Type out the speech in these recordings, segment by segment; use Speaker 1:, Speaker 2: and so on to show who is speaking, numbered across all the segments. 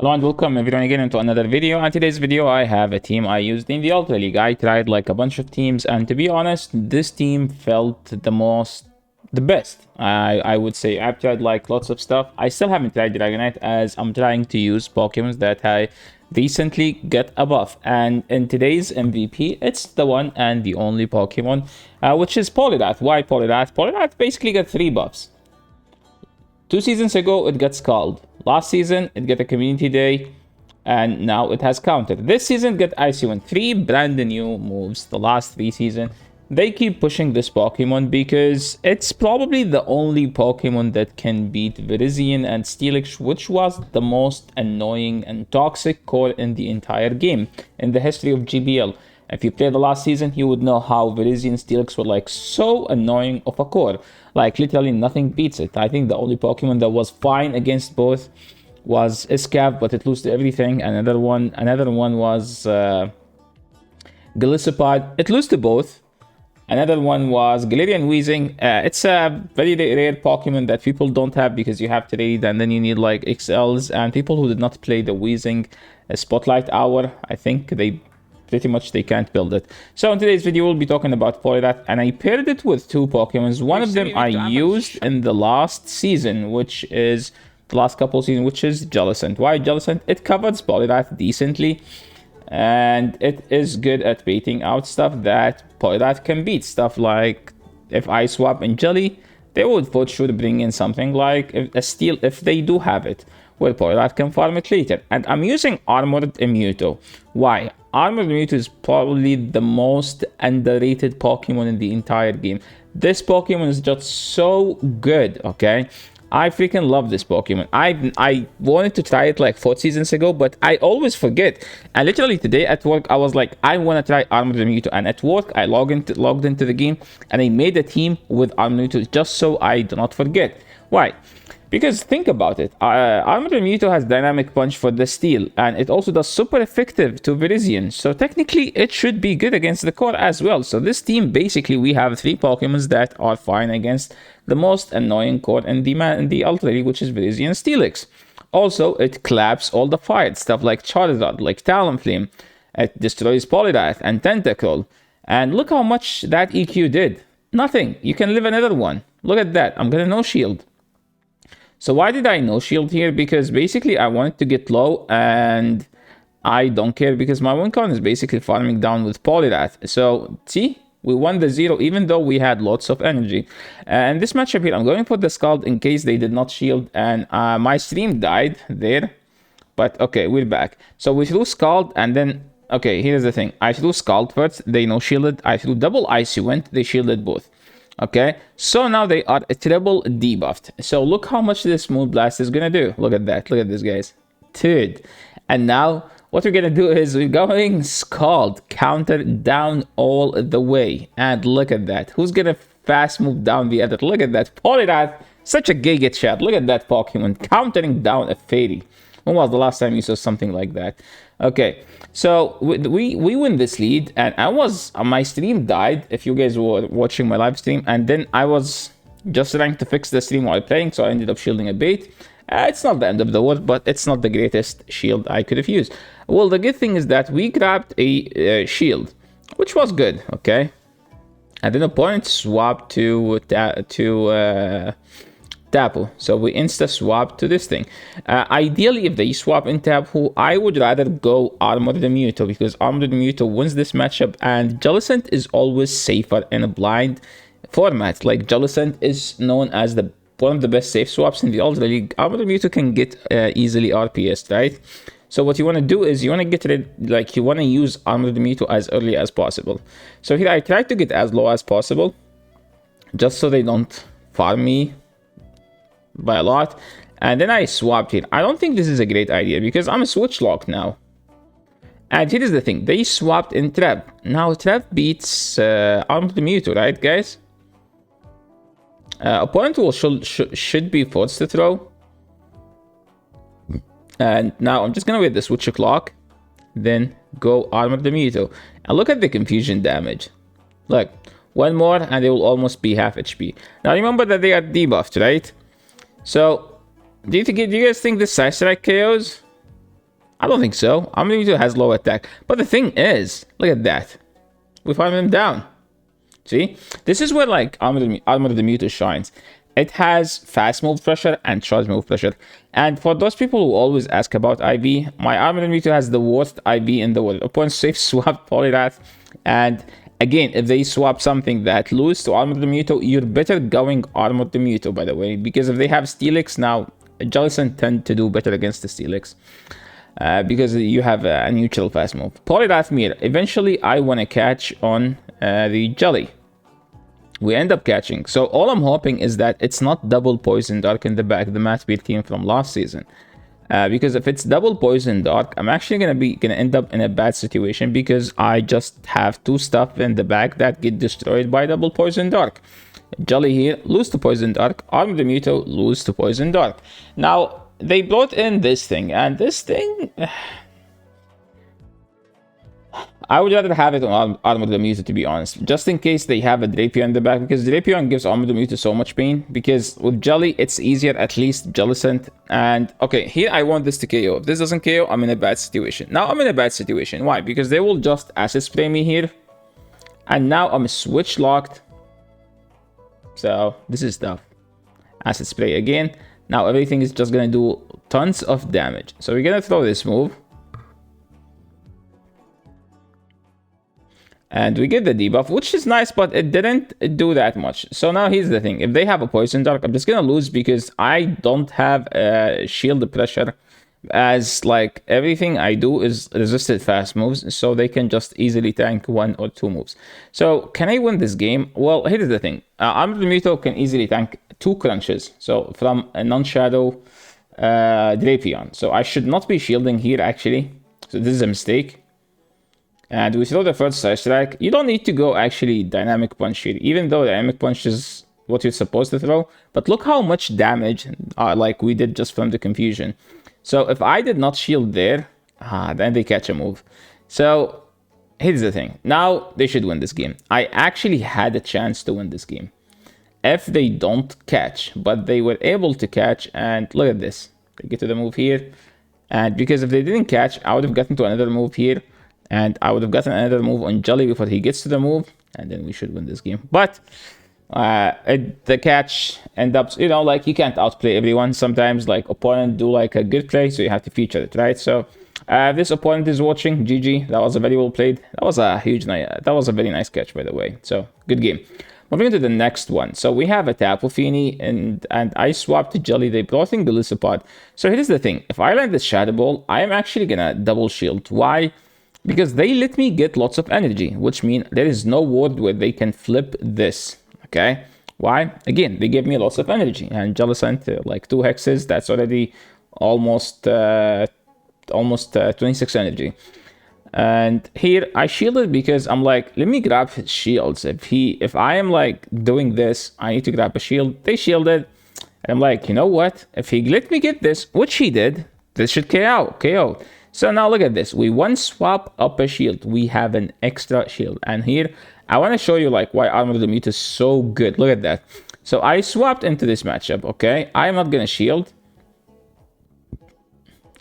Speaker 1: Hello and welcome everyone again into another video. And today's video I have a team I used in the Ultra League. I tried like a bunch of teams, and to be honest, this team felt the best. I would say I've tried like lots of stuff. I still haven't tried Dragonite, as I'm trying to use Pokemon that I recently get a buff. And in today's MVP, it's the one and the only Pokemon, which is Poliwrath. Why Poliwrath? Poliwrath basically got 3 buffs. 2 seasons ago, it got Scald. Last season, it got a Community Day, and now it has Counter. This season, got Icy Wind. 3 brand new moves. The last 3 seasons, they keep pushing this Pokemon because it's probably the only Pokemon that can beat Virizion and Steelix, which was the most annoying and toxic core in the entire game in the history of GBL. If you played the last season, you would know how Virizion and Steelix were like so annoying of a core. Like literally nothing beats it. I think the only Pokemon that was fine against both was Escav, but it lost to everything. Another one was Golisopod. It lost to both. Another one was Galarian Weezing. It's a very rare Pokemon that people don't have because you have to raid and then you need like XLs. And people who did not play the Weezing Spotlight Hour, I think they can't build it. So in today's video, we'll be talking about Poliwrath, and I paired it with 2 Pokemons. One of them I used in the last season, which is the last couple seasons, which is Jellicent. Why Jellicent? It covers Poliwrath decently, and it is good at baiting out stuff that Poliwrath can beat. Stuff like if I swap in Jelly, they would for sure bring in something like a Steel if they do have it, where Poliwrath can farm it later. And I'm using Armored Mewtwo. Why? Armored Mewtwo is probably the most underrated Pokemon in the entire game. This Pokemon is just so good, okay? I freaking love this Pokemon. I wanted to try it like 4 seasons ago, but I always forget. And literally today at work, I was like, I want to try Armored Mewtwo. And at work, I logged into the game, and I made a team with Armored Mewtwo just so I do not forget. Why? Because think about it, Armored Mewtwo has Dynamic Punch for the Steel, and it also does super effective to Virizion, so technically it should be good against the core as well. So this team, basically we have 3 Pokemons that are fine against the most annoying core in the Ultra League, which is Virizion Steelix. Also, it claps all the fights, stuff like Charizard, like Talonflame. It destroys Poliwrath and Tentacle. And look how much that EQ did. Nothing. You can live another one. Look at that. I'm gonna no shield. So why did I no shield here? Because basically I wanted to get low, and I don't care because my win con is basically farming down with Poliwrath. So see, we won the 0 even though we had lots of energy. And this matchup here, I'm going for the Scald in case they did not shield, and my stream died there. But okay, we're back. So we threw Scald, and then, okay, here's the thing. I threw Scald first, they no shielded. I threw double Icy Wind, they shielded both. Okay, so now they are a triple debuffed. So look how much this Moon Blast is gonna do. Look at that. Look at this, guys. Dude. And now what we're gonna do is we're going Scald, counter down all the way. And look at that. Who's gonna fast move down the other? Look at that. Poliwrath, such a Giga Chat. Look at that Pokemon countering down a Fairy. When was the last time you saw something like that? Okay, so we win this lead, and my stream died, if you guys were watching my live stream, and then I was just trying to fix the stream while playing, so I ended up shielding a bait. It's not the end of the world, but it's not the greatest shield I could have used. Well, the good thing is that we grabbed a shield, which was good, okay? And then opponent swapped to Tapu. So we insta swap to this thing. Ideally, if they swap in Tapu, I would rather go Armored Mewtwo, because Armored Mewtwo wins this matchup, and Jellicent is always safer in a blind format. Like, Jellicent is known as one of the best safe swaps in the Ultra League. Armored Mewtwo can get easily RPS, right? So what you want to do is you want to get rid, like, you want to use Armored Mewtwo as early as possible. So here I try to get as low as possible, just so they don't farm me by a lot. And then I swapped here. I don't think this is a great idea because I'm a switch lock now. And here is the thing, they swapped in Trap. Now Trap beats Armored Mewtwo, right, guys? Opponent should be forced to throw. And now I'm just gonna wait the switch clock, then go Armored Mewtwo. And look at the confusion damage. Look, one more and they will almost be half HP. Now remember that they are debuffed, right? So, do you guys think this Side Strike KOs? I don't think so. Armored Mewtwo has low attack. But the thing is, look at that. We farm him down. See? This is where like Armored Mewtwo shines. It has fast move pressure and charge move pressure. And for those people who always ask about IV, my Armored Mewtwo has the worst IV in the world. Opponents safe swap Poliwrath. And again, if they swap something that loses to Armored Mewtwo, you're better going Armored Mewtwo, by the way. Because if they have Steelix now, Jellicent tend to do better against the Steelix. Because you have a neutral fast move. Poliwrath Mirror. Eventually, I want to catch on the Jelly. We end up catching. So all I'm hoping is that it's not double Poison Dark in the back, the Matt Beat team from last season. Because if it's double Poison Dark, I'm actually gonna end up in a bad situation because I just have two stuff in the back that get destroyed by double Poison Dark. Jelly here, lose to Poison Dark. Armored Mewtwo, lose to Poison Dark. Now, they brought in this thing, and this thing... I would rather have it on Armored Mewtwo, to be honest, just in case they have a Drapion in the back, because Drapion gives Armored Mewtwo so much pain, because with Jelly, it's easier, at least Jellicent, and okay, here I want this to KO. If this doesn't KO, I'm in a bad situation. Now I'm in a bad situation. Why? Because they will just Acid Spray me here, and now I'm switch locked, so this is tough. Acid Spray again. Now everything is just gonna do tons of damage. So we're gonna throw this move. And we get the debuff, which is nice, but it didn't do that much. So now here's the thing. If they have a Poison Dark, I'm just going to lose because I don't have shield pressure. As like everything I do is resisted fast moves, so they can just easily tank 1 or 2 moves. So can I win this game? Well, here's the thing. Armored Mewtwo can easily tank 2 crunches. So from a non-shadow Drapion. So I should not be shielding here actually. So this is a mistake. And we throw the first Side Strike. You don't need to go actually Dynamic Punch here, even though Dynamic Punch is what you're supposed to throw. But look how much damage like we did just from the confusion. So if I did not shield there, then they catch a move. So here's the thing. Now they should win this game. I actually had a chance to win this game. If they don't catch, but they were able to catch, and look at this. They get to the move here. And because if they didn't catch, I would have gotten to another move here. And I would have gotten another move on Jelly before he gets to the move. And then we should win this game. But the catch ends up, you know, like you can't outplay everyone. Sometimes like opponent do like a good play. So you have to feature it, right? So this opponent is watching. GG. That was a very well played. That was a huge night. That was a very nice catch, by the way. So good game. Moving to the next one. So we have a Tapu Fini and I swapped to Jelly. They brought in Golisopod. So here's the thing. If I land the Shadow Ball, I am actually going to double shield. Why? Because they let me get lots of energy, which means there is no word where they can flip this, okay? Why? Again, they give me lots of energy. And Jellicent, like 2 hexes, that's already almost 26 energy. And here, I shielded because I'm like, let me grab his shields. If I am like doing this, I need to grab a shield. They shielded. And I'm like, you know what? If he let me get this, which he did, this should KO. So now look at this. We one swap up a shield. We have an extra shield. And here, I want to show you like why Armored Mewtwo is so good. Look at that. So I swapped into this matchup, okay? I'm not going to shield.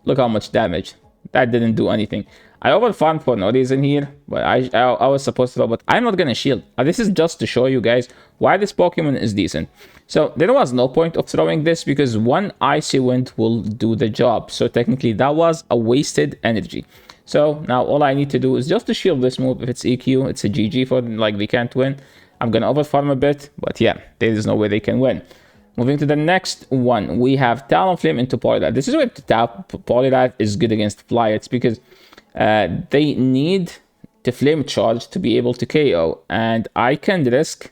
Speaker 1: Look how much damage. That didn't do anything. I overfarmed for no reason here, but I was supposed to, but I'm not going to shield. This is just to show you guys why this Pokemon is decent. So there was no point of throwing this because one Icy Wind will do the job. So technically that was a wasted energy. So now all I need to do is just to shield this move. If it's EQ, it's a GG for like they can't win. I'm going to overfarm a bit, but yeah, there is no way they can win. Moving to the next one, we have Talonflame into Poliwrath. This is where Poliwrath is good against Flyets because they need to Flame Charge to be able to KO, and I can risk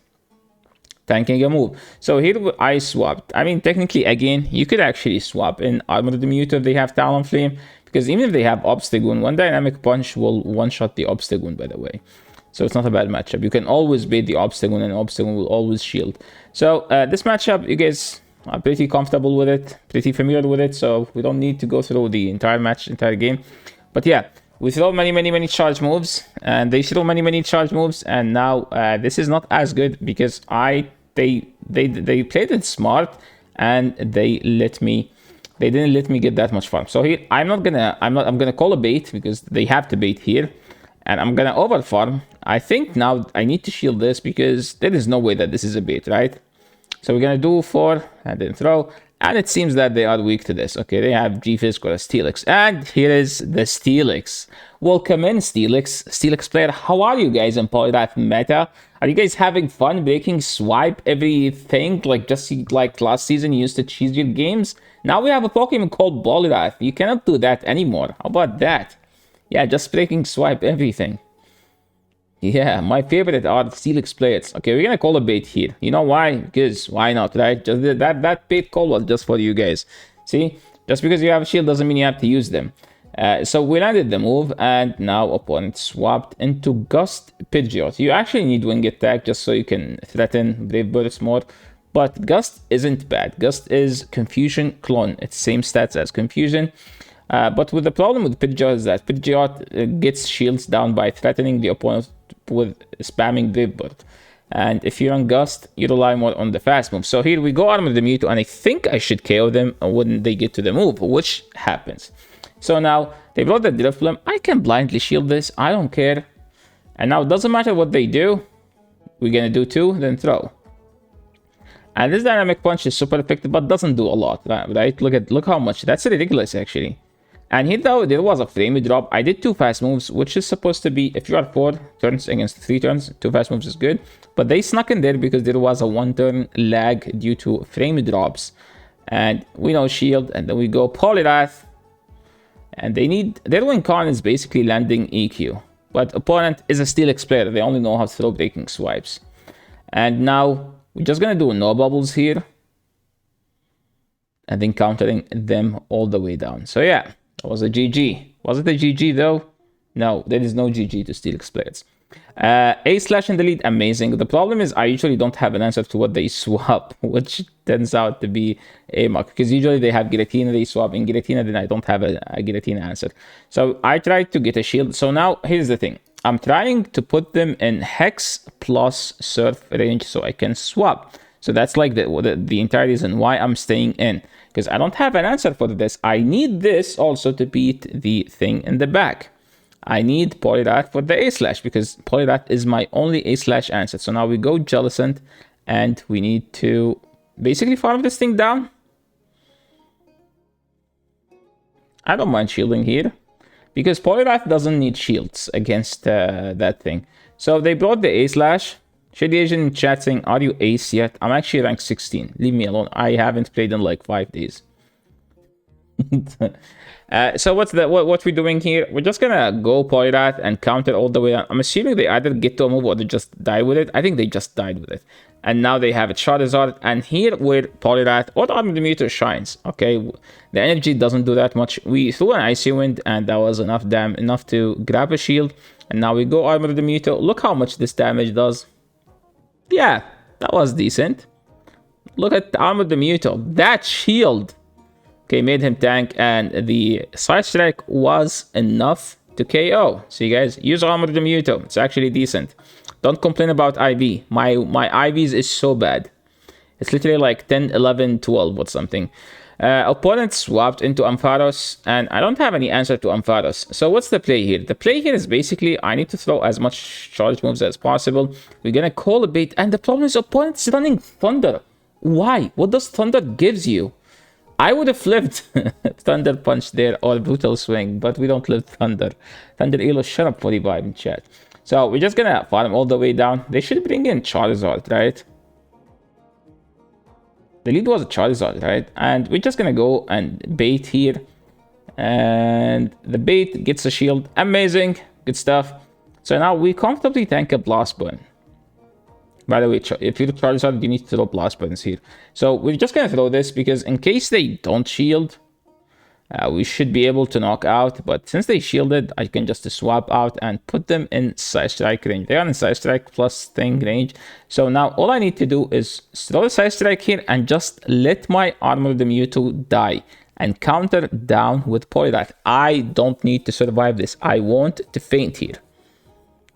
Speaker 1: tanking a move. So here I swapped. I mean, technically, again, you could actually swap in Armored Mewtwo if they have Talonflame, because even if they have Obstagoon, one Dynamic Punch will one-shot the Obstagoon, by the way. So it's not a bad matchup. You can always bait the Obstagoon, and Obstagoon will always shield. So this matchup, you guys are pretty comfortable with it, pretty familiar with it, so we don't need to go through the entire game. But yeah, we throw many charge moves, and they throw many charge moves, and now this is not as good because they played it smart, and they let me They didn't let me get that much farm. So here, I'm gonna call a bait because they have to bait here. And I'm gonna over farm. I think now I need to shield this because there is no way that this is a bait, right? So we're gonna do 4 and then throw. And it seems that they are weak to this. Okay, they have G-Fisk or a Steelix. And here is the Steelix. Welcome in, Steelix. Steelix player, how are you guys in Poliwrath meta? Are you guys having fun breaking swipe everything? Like just like last season you used to cheese your games? Now we have a Pokemon called Poliwrath. You cannot do that anymore. How about that? Yeah, just breaking swipe everything. Yeah, my favorite are the Steelix players. Okay, we're gonna call a bait here. You know why? Because why not, right? Just that bait call was just for you guys. See? Just because you have a shield doesn't mean you have to use them. So we landed the move, and now opponent swapped into Gust Pidgeot. You actually need Wing Attack just so you can threaten Brave Birds more. But Gust isn't bad. Gust is Confusion clone. It's same stats as Confusion. But with the problem with Pidgeot is that Pidgeot gets shields down by threatening the opponent with spamming Brave Bird. And if you're on Gust, you rely more on the fast move. So here we go Armor the Mewtwo, and I think I should KO them when they get to the move, which happens. So now they brought the Drifloon. I can blindly shield this. I don't care. And now it doesn't matter what they do. We're gonna do 2, then throw. And this Dynamic Punch is super effective, but doesn't do a lot, right? Look how much. That's ridiculous, actually. And here though, there was a frame drop. I did 2 fast moves, which is supposed to be, if you are 4 turns against 3 turns, 2 fast moves is good. But they snuck in there because there was a 1 turn lag due to frame drops. And we know shield, and then we go Poliwrath. And they need, their win con is basically landing EQ. But opponent is a Steelix player. They only know how to throw breaking swipes. And now, we're just gonna do no bubbles here. And then countering them all the way down. So yeah. That was a GG. Was it a GG though? No, there is no GG to Steelix players. A/slash in the lead, amazing. The problem is I usually don't have an answer to what they swap, which turns out to be a mark. Because usually they have Giratina, they swap in Giratina, then I don't have a Giratina answer. So I tried to get a shield. So now here's the thing. I'm trying to put them in Hex plus Surf range so I can swap. So that's like the entire reason why I'm staying in. Because I don't have an answer for this. I need this also to beat the thing in the back. I need Poliwrath for the A/slash because Poliwrath is my only A/slash answer. So now we go Jellicent and we need to basically farm this thing down. I don't mind shielding here because Poliwrath doesn't need shields against that thing. So they brought the A/slash. Shady Asian in chat saying, are you ace yet? I'm actually rank 16. Leave me alone. I haven't played in like 5 days. So what we're doing here? We're just gonna go Poliwrath and counter all the way down. I'm assuming they either get to a move or they just die with it. I think they just died with it. And now they have a Charizard. And here where Poliwrath or Armor the Mewtwo shines. Okay, the energy doesn't do that much. We threw an Icy Wind and that was enough to grab a shield. And now we go Armor the Mewtwo. Look how much this damage does. Yeah, that was decent. Look at Armor the Mewtwo. That shield, okay, made him tank, and the Side Strike was enough to KO. So you guys, use Armor the Mewtwo. It's actually decent. Don't complain about IV. My IVs is so bad. It's literally like 10, 11, 12 or something. Opponent swapped into Ampharos, and I don't have any answer to Ampharos. So what's the play here? The play here is basically I need to throw as much charge moves as possible. We're gonna call a bait, and the problem is opponent's running Thunder. Why? What does Thunder gives you? I would have flipped Thunder Punch there or Brutal Swing, but we don't live Thunder. Thunder Elo, shut up 45 in chat. So we're just gonna farm all the way down. They should bring in Charizard, right? The lead was a Charizard, right? And we're just gonna go and bait here. And the bait gets a shield. Amazing. Good stuff. So now we comfortably tank a Blast Burn. By the way, if you're Charizard, you need to throw Blast Burns here. So we're just gonna throw this because in case they don't shield, we should be able to knock out. But since they shielded, I can just swap out and put them in Side Strike range. They are in Side Strike plus thing range. So now all I need to do is throw the Side Strike here and just let my Armor the Mewtwo die. And counter down with Poliwrath. I don't need to survive this. I want to faint here.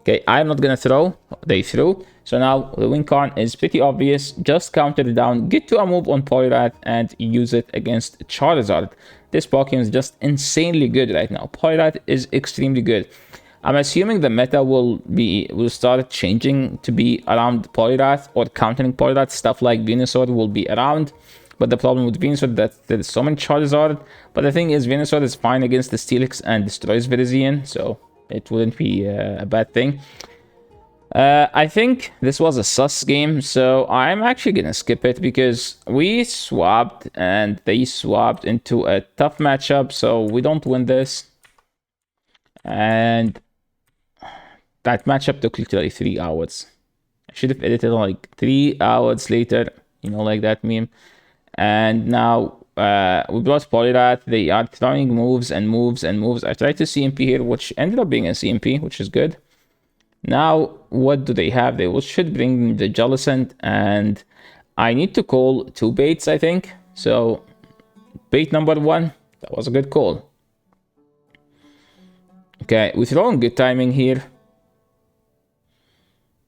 Speaker 1: Okay, I'm not gonna throw. They threw. So now the win con is pretty obvious. Just counter it down, get to a move on Poliwrath, and use it against Charizard. This Pokemon is just insanely good right now. Poliwrath is extremely good. I'm assuming the meta will start changing to be around Poliwrath or countering Poliwrath. Stuff like Venusaur will be around. But the problem with Venusaur is that there's so many Charizard. But the thing is, Venusaur is fine against the Steelix and destroys Virizion, so it wouldn't be a bad thing. I think this was a sus game, so I'm actually gonna skip it because we swapped and they swapped into a tough matchup, so we don't win this. And that matchup took literally 3 hours. I should have edited like 3 hours later, you know, like that meme. And now we brought Poliwrath. They are throwing moves and moves and moves. I tried to CMP here, which ended up being a CMP, which is good. Now, what do they have? They should bring the Jellicent, and I need to call 2 baits, I think. So, bait number 1, that was a good call. Okay, we're throwing good timing here.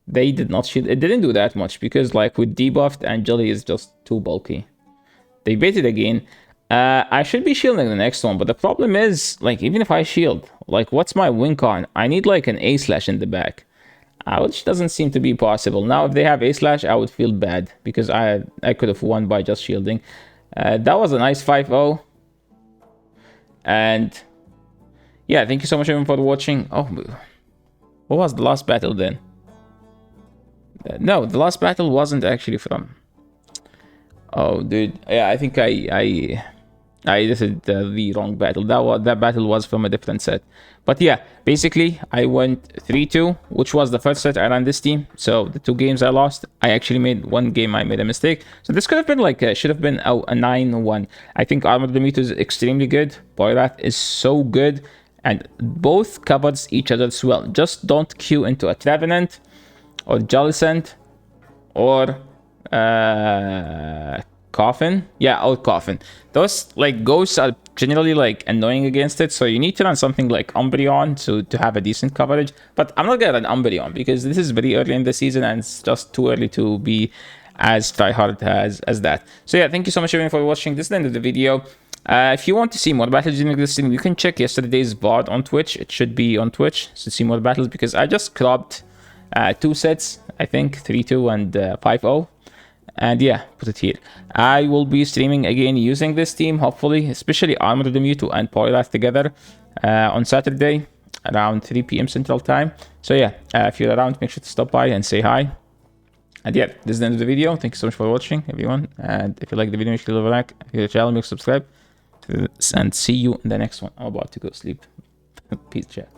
Speaker 1: They did not shield. It didn't do that much because, like, with debuffed and Jelly is just too bulky. They baited again. I should be shielding the next one, but the problem is, like, even if I shield, like, what's my win con? I need, like, an A-slash in the back, which doesn't seem to be possible. Now, if they have A-slash, I would feel bad because I could have won by just shielding. That was a nice 5-0. And, yeah, thank you so much everyone for watching. Oh, what was the last battle then? No, the last battle wasn't actually from... Oh, dude. Yeah, I think I did the wrong battle. That battle was from a different set. But yeah, basically, I went 3-2, which was the first set I ran this team. So the 2 games I lost, I actually made 1 game I made a mistake. So this could have been like, should have been a 9-1. I think Armored Mewtwo is extremely good. Poliwrath is so good. And both covers each other's well. Just don't queue into a Trevenant or Jellicent or... Coffin. Yeah, or Coffin. Those like ghosts are generally like annoying against it, so you need to run something like Umbreon to have a decent coverage. But I'm not gonna run Umbreon because this is very early in the season and it's just too early to be as tryhard as that. So yeah, thank you so much everyone for watching. This is the end of the video. If you want to see more battles during this stream, you can check yesterday's VOD on Twitch. It should be on Twitch to see more battles because I just cropped 2 sets, I think 3-2 and 5-0. And yeah, put it here. I will be streaming again using this team, hopefully, especially Armored Mewtwo and Poliwrath together on Saturday around 3 p.m. Central Time. So yeah, if you're around, make sure to stop by and say hi. And yeah, this is the end of the video. Thank you so much for watching, everyone. And if you like the video, make sure to leave a like. If you're the channel, make sure to subscribe. And see you in the next one. I'm about to go sleep. Peace, chat.